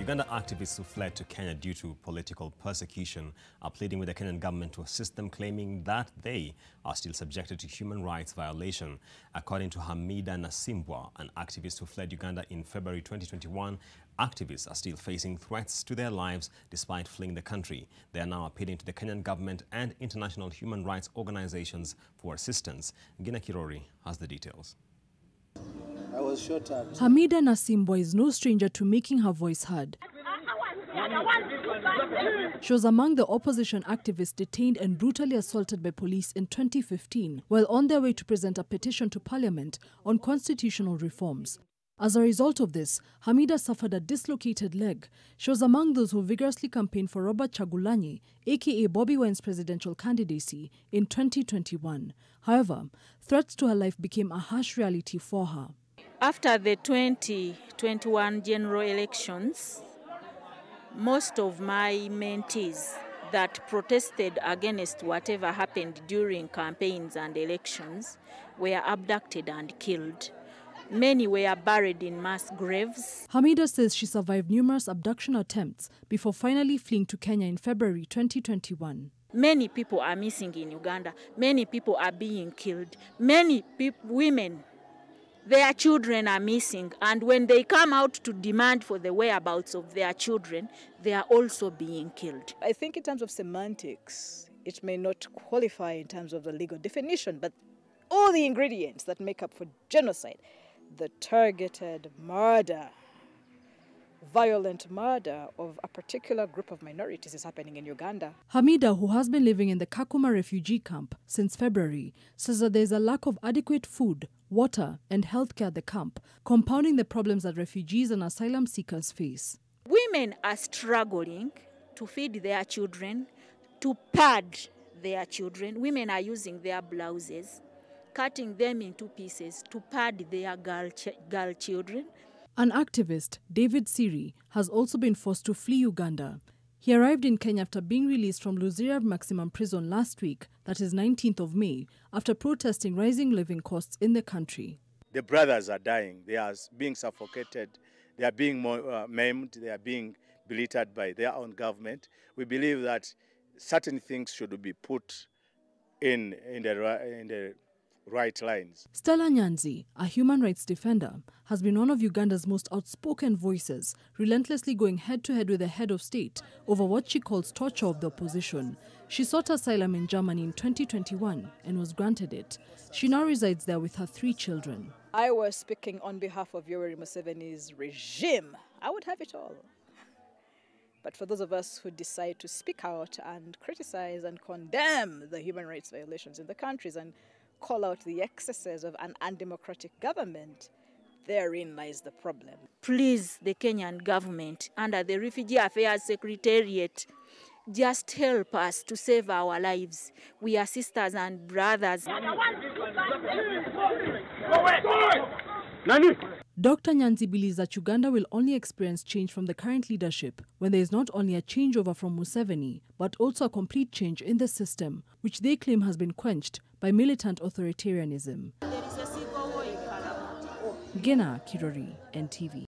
Uganda activists who fled to Kenya due to political persecution are pleading with the Kenyan government to assist them, claiming that they are still subjected to human rights violation. According to Hamida Nasimbwa, an activist who fled Uganda in February 2021, activists are still facing threats to their lives despite fleeing the country. They are now appealing to the Kenyan government and international human rights organizations for assistance. Gina Kirori has the details. I was shot at. Hamida Nasimbwa is no stranger to making her voice heard. She was among the opposition activists detained and brutally assaulted by police in 2015 while on their way to present a petition to Parliament on constitutional reforms. As a result of this, Hamida suffered a dislocated leg. She was among those who vigorously campaigned for Robert Chagulanyi, aka Bobi Wine's presidential candidacy, in 2021. However, threats to her life became a harsh reality for her. After the 2021 general elections, most of my mentees that protested against whatever happened during campaigns and elections were abducted and killed. Many were buried in mass graves. Hamida says she survived numerous abduction attempts before finally fleeing to Kenya in February 2021. Many people are missing in Uganda. Many people are being killed. Many women, their children are missing. And when they come out to demand for the whereabouts of their children, they are also being killed. I think in terms of semantics, it may not qualify in terms of the legal definition, but all the ingredients that make up for genocide, the targeted murder, violent murder of a particular group of minorities is happening in Uganda. Hamida, who has been living in the Kakuma refugee camp since February, says that there is a lack of adequate food, water and healthcare at the camp, compounding the problems that refugees and asylum seekers face. Women are struggling to feed their children, to pad their children. Women are using their blouses, cutting them into pieces to pad their girl children. An activist, David Siri, has also been forced to flee Uganda. He arrived in Kenya after being released from Luzira Maximum Prison last week, that is 19th of May, after protesting rising living costs in the country. The brothers are dying. They are being suffocated. They are being maimed. They are being belittled by their own government. We believe that certain things should be put in the right lines. Stella Nyanzi, a human rights defender, has been one of Uganda's most outspoken voices, relentlessly going head-to-head with the head of state over what she calls torture of the opposition. She sought asylum in Germany in 2021 and was granted it. She now resides there with her 3 children. I was speaking on behalf of Yoweri Museveni's regime. I would have it all. But for those of us who decide to speak out and criticize and condemn the human rights violations in the countries and call out the excesses of an undemocratic government, therein lies the problem. Please, the Kenyan government, under the Refugee Affairs Secretariat, just help us to save our lives. We are sisters and brothers. Dr. Nyanzi believes that Uganda will only experience change from the current leadership when there is not only a changeover from Museveni, but also a complete change in the system, which they claim has been quenched by militant authoritarianism. Gina Kirori, NTV.